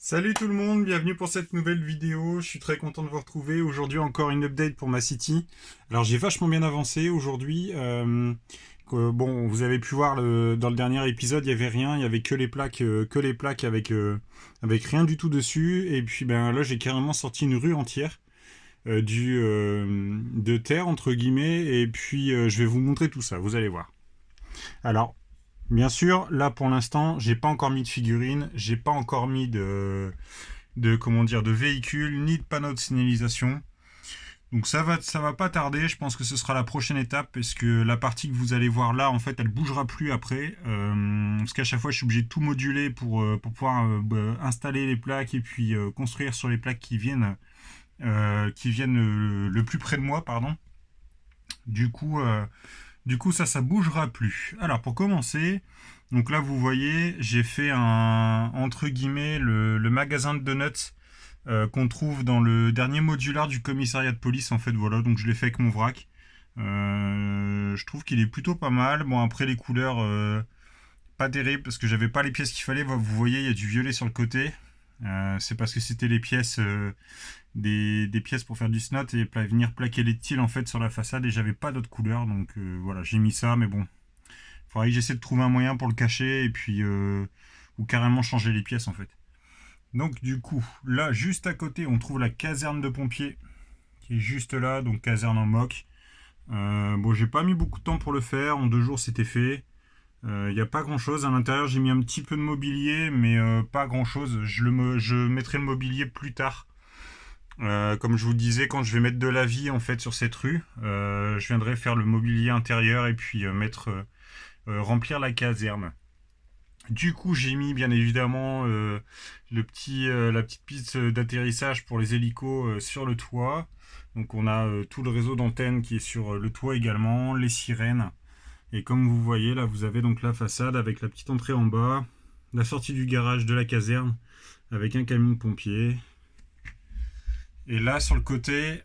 Salut tout le monde, bienvenue pour cette nouvelle vidéo. Je suis très content de vous retrouver. Aujourd'hui encore une update pour ma City. Alors j'ai vachement bien avancé aujourd'hui. Bon, vous avez pu voir dans le dernier épisode, il y avait rien, il y avait que les plaques avec rien du tout dessus. Et puis ben là j'ai carrément sorti une rue entière de terre entre guillemets. Et puis je vais vous montrer tout ça. Vous allez voir. Alors bien sûr, là pour l'instant, j'ai pas encore mis de figurines, j'ai pas encore mis de véhicules ni de panneaux de signalisation. Donc ça va pas tarder. Je pense que ce sera la prochaine étape parce que la partie que vous allez voir là, en fait, elle bougera plus après. Parce qu'à chaque fois, je suis obligé de tout moduler pour pouvoir installer les plaques et puis construire sur les plaques qui viennent le plus près de moi, pardon. Du coup, euh, du coup, ça bougera plus. Alors, pour commencer, donc là, vous voyez, j'ai fait entre guillemets, le magasin de donuts qu'on trouve dans le dernier modular du commissariat de police. En fait, voilà, donc je l'ai fait avec mon vrac. Je trouve qu'il est plutôt pas mal. Bon, après, les couleurs, pas terribles parce que j'avais pas les pièces qu'il fallait. Vous voyez, il y a du violet sur le côté. C'est parce que c'était les pièces des pièces pour faire du snot et venir plaquer les tiles en fait sur la façade et j'avais pas d'autres couleurs donc voilà j'ai mis ça mais bon il faudrait que j'essaie de trouver un moyen pour le cacher et puis ou carrément changer les pièces en fait. Donc du coup là juste à côté on trouve la caserne de pompiers qui est juste là, donc caserne en moque. Bon j'ai pas mis beaucoup de temps pour le faire, en 2 jours c'était fait. Il n'y a pas grand chose à l'intérieur, j'ai mis un petit peu de mobilier mais pas grand chose. Je mettrai le mobilier plus tard. Comme je vous disais, quand je vais mettre de la vie en fait sur cette rue, je viendrai faire le mobilier intérieur et puis remplir la caserne. Du coup, j'ai mis bien évidemment la petite piste d'atterrissage pour les hélicos sur le toit. Donc on a tout le réseau d'antennes qui est sur le toit également, les sirènes. Et comme vous voyez là, vous avez donc la façade avec la petite entrée en bas, la sortie du garage de la caserne avec un camion de pompiers. Et là, sur le côté,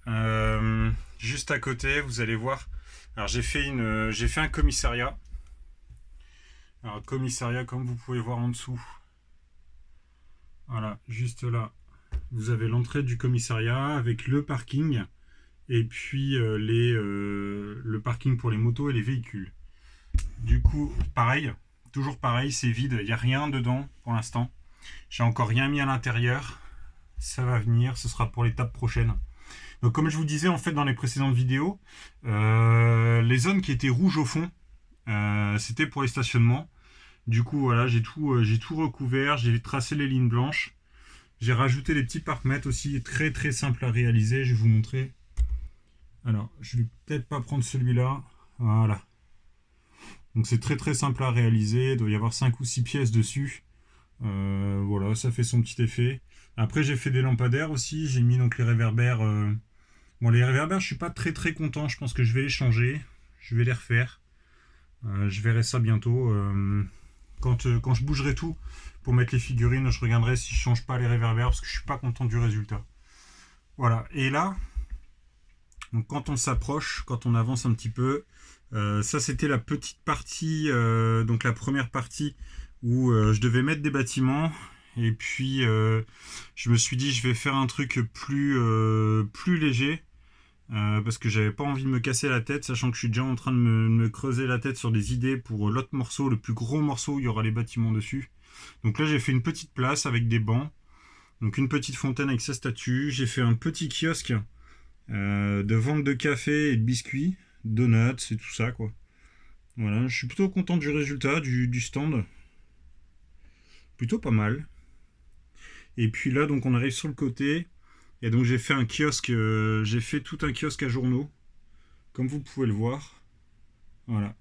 juste à côté, vous allez voir. Alors, j'ai fait un commissariat. Alors, commissariat, comme vous pouvez voir en dessous. Voilà, juste là. Vous avez l'entrée du commissariat avec le parking et puis le parking pour les motos et les véhicules. Du coup, pareil, toujours pareil, c'est vide. Il n'y a rien dedans pour l'instant. J'ai encore rien mis à l'intérieur. Ça va venir, ce sera pour l'étape prochaine. Donc comme je vous disais en fait dans les précédentes vidéos, les zones qui étaient rouges au fond, c'était pour les stationnements. Du coup voilà, j'ai tout recouvert, j'ai tracé les lignes blanches. J'ai rajouté les petits parcs-mètres aussi, très très simple à réaliser, je vais vous montrer. Alors, je vais peut-être pas prendre celui-là. Voilà. Donc c'est très très simple à réaliser, il doit y avoir 5 ou 6 pièces dessus. Voilà, ça fait son petit effet. Après j'ai fait des lampadaires aussi, j'ai mis donc les réverbères. Bon, les réverbères, je suis pas très très content. Je pense que je vais les changer. Je vais les refaire. Je verrai ça bientôt. Quand je bougerai tout pour mettre les figurines, je regarderai si je change pas les réverbères parce que je suis pas content du résultat. Voilà. Et là, donc quand on s'approche, quand on avance un petit peu, ça c'était la petite partie, donc la première partie où je devais mettre des bâtiments. Et puis je me suis dit je vais faire un truc plus léger. Parce que j'avais pas envie de me casser la tête, sachant que je suis déjà en train de me creuser la tête sur des idées pour l'autre morceau, le plus gros morceau où il y aura les bâtiments dessus. Donc là j'ai fait une petite place avec des bancs, donc une petite fontaine avec sa statue, j'ai fait un petit kiosque de vente de café et de biscuits, donuts et tout ça quoi. Voilà, je suis plutôt content du résultat du stand, plutôt pas mal. Et puis là donc on arrive sur le côté, et donc j'ai fait un kiosque, j'ai fait tout un kiosque à journaux, comme vous pouvez le voir. Voilà.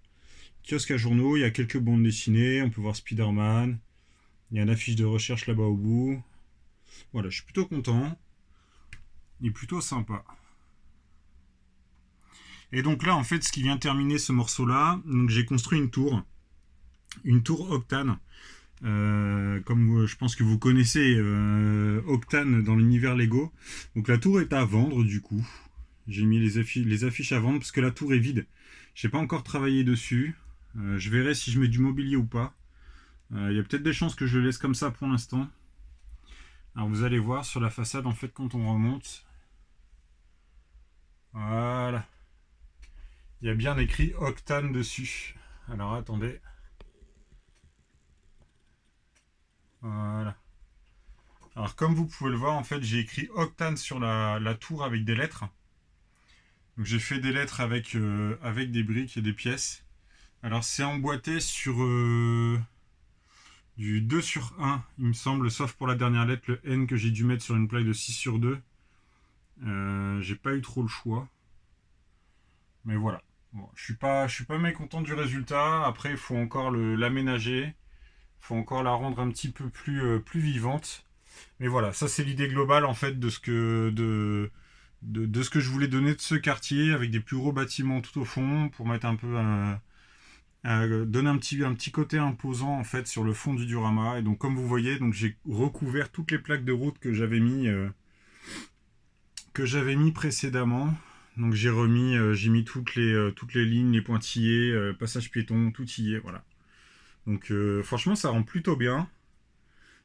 Kiosque à journaux, il y a quelques bandes dessinées, on peut voir Spider-Man, il y a une affiche de recherche là-bas au bout. Voilà, je suis plutôt content. Il est plutôt sympa. Et donc là, en fait, ce qui vient terminer ce morceau-là, donc j'ai construit une tour Octane. Comme je pense que vous connaissez Octane dans l'univers Lego. Donc la tour est à vendre du coup. J'ai mis les affiches à vendre parce que la tour est vide. J'ai pas encore travaillé dessus. Je verrai si je mets du mobilier ou pas. Il y a peut-être des chances que je le laisse comme ça pour l'instant. Alors vous allez voir sur la façade, en fait, quand on remonte, voilà, il y a bien écrit Octane dessus. Alors attendez. Voilà. Alors comme vous pouvez le voir, en fait, j'ai écrit Octane sur la tour avec des lettres. Donc j'ai fait des lettres avec des briques et des pièces. Alors c'est emboîté sur du 2/1, il me semble, sauf pour la dernière lettre, le N que j'ai dû mettre sur une plaque de 6/2. J'ai pas eu trop le choix. Mais voilà. Bon, je suis pas mécontent du résultat. Après, il faut encore l'aménager. Il faut encore la rendre un petit peu plus vivante. Mais voilà, ça c'est l'idée globale en fait de ce que de ce que je voulais donner de ce quartier, avec des plus gros bâtiments tout au fond pour mettre un peu donner un petit côté imposant en fait sur le fond du diorama. Et donc comme vous voyez, donc j'ai recouvert toutes les plaques de route que j'avais mis précédemment. Donc j'ai mis toutes les lignes, les pointillés, passage piéton, tout y est, voilà. Donc franchement ça rend plutôt bien.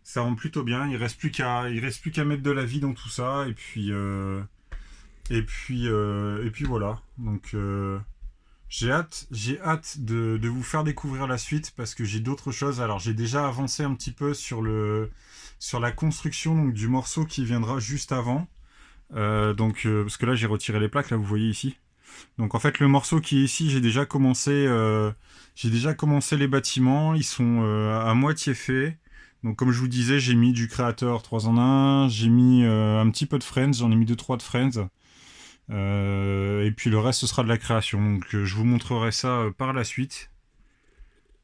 Ça rend plutôt bien. Il reste plus qu'à mettre de la vie dans tout ça et puis voilà. Donc j'ai hâte de vous faire découvrir la suite parce que j'ai d'autres choses. Alors j'ai déjà avancé un petit peu sur la construction donc, du morceau qui viendra juste avant. Parce que là j'ai retiré les plaques, là vous voyez ici. Donc en fait le morceau qui est ici, j'ai déjà commencé les bâtiments, ils sont à moitié faits. Donc comme je vous disais, j'ai mis du créateur 3 en 1, j'ai mis un petit peu de Friends, j'en ai mis 2-3 de Friends. Et puis le reste ce sera de la création. Donc je vous montrerai ça par la suite.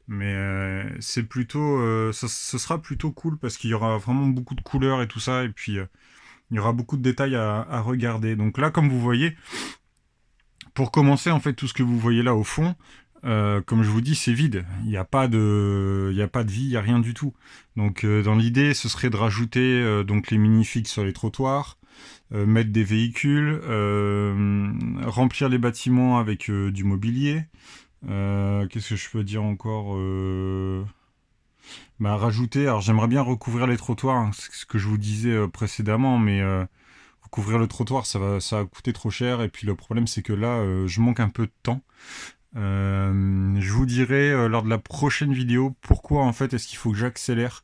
Mais c'est plutôt ce sera plutôt cool parce qu'il y aura vraiment beaucoup de couleurs et tout ça. Et puis il y aura beaucoup de détails à regarder. Donc là comme vous voyez, pour commencer en fait tout ce que vous voyez là au fond, comme je vous dis, c'est vide. Il n'y a pas de vie, il n'y a rien du tout. Donc, dans l'idée, ce serait de rajouter donc les minifigs sur les trottoirs, mettre des véhicules, remplir les bâtiments avec du mobilier. Qu'est-ce que je peux dire encore rajouter. Alors, j'aimerais bien recouvrir les trottoirs, hein, c'est ce que je vous disais précédemment, mais recouvrir le trottoir, ça va coûter trop cher. Et puis, le problème, c'est que là, je manque un peu de temps. Je vous dirai lors de la prochaine vidéo pourquoi en fait est-ce qu'il faut que j'accélère,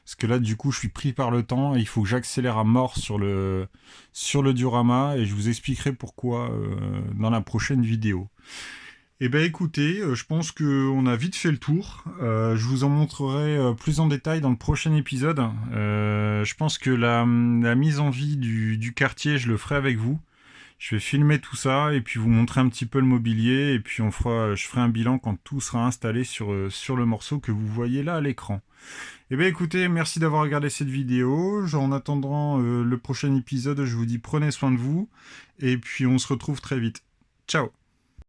parce que là du coup je suis pris par le temps et il faut que j'accélère à mort sur le diorama et je vous expliquerai pourquoi dans la prochaine vidéo. Et ben écoutez, je pense qu'on a vite fait le tour. Je vous en montrerai plus en détail dans le prochain épisode. Je pense que la mise en vie du quartier, je le ferai avec vous. Je vais filmer tout ça et puis vous montrer un petit peu le mobilier et puis je ferai un bilan quand tout sera installé sur le morceau que vous voyez là à l'écran. Et bien écoutez, merci d'avoir regardé cette vidéo. En attendant le prochain épisode, je vous dis prenez soin de vous et puis on se retrouve très vite. Ciao!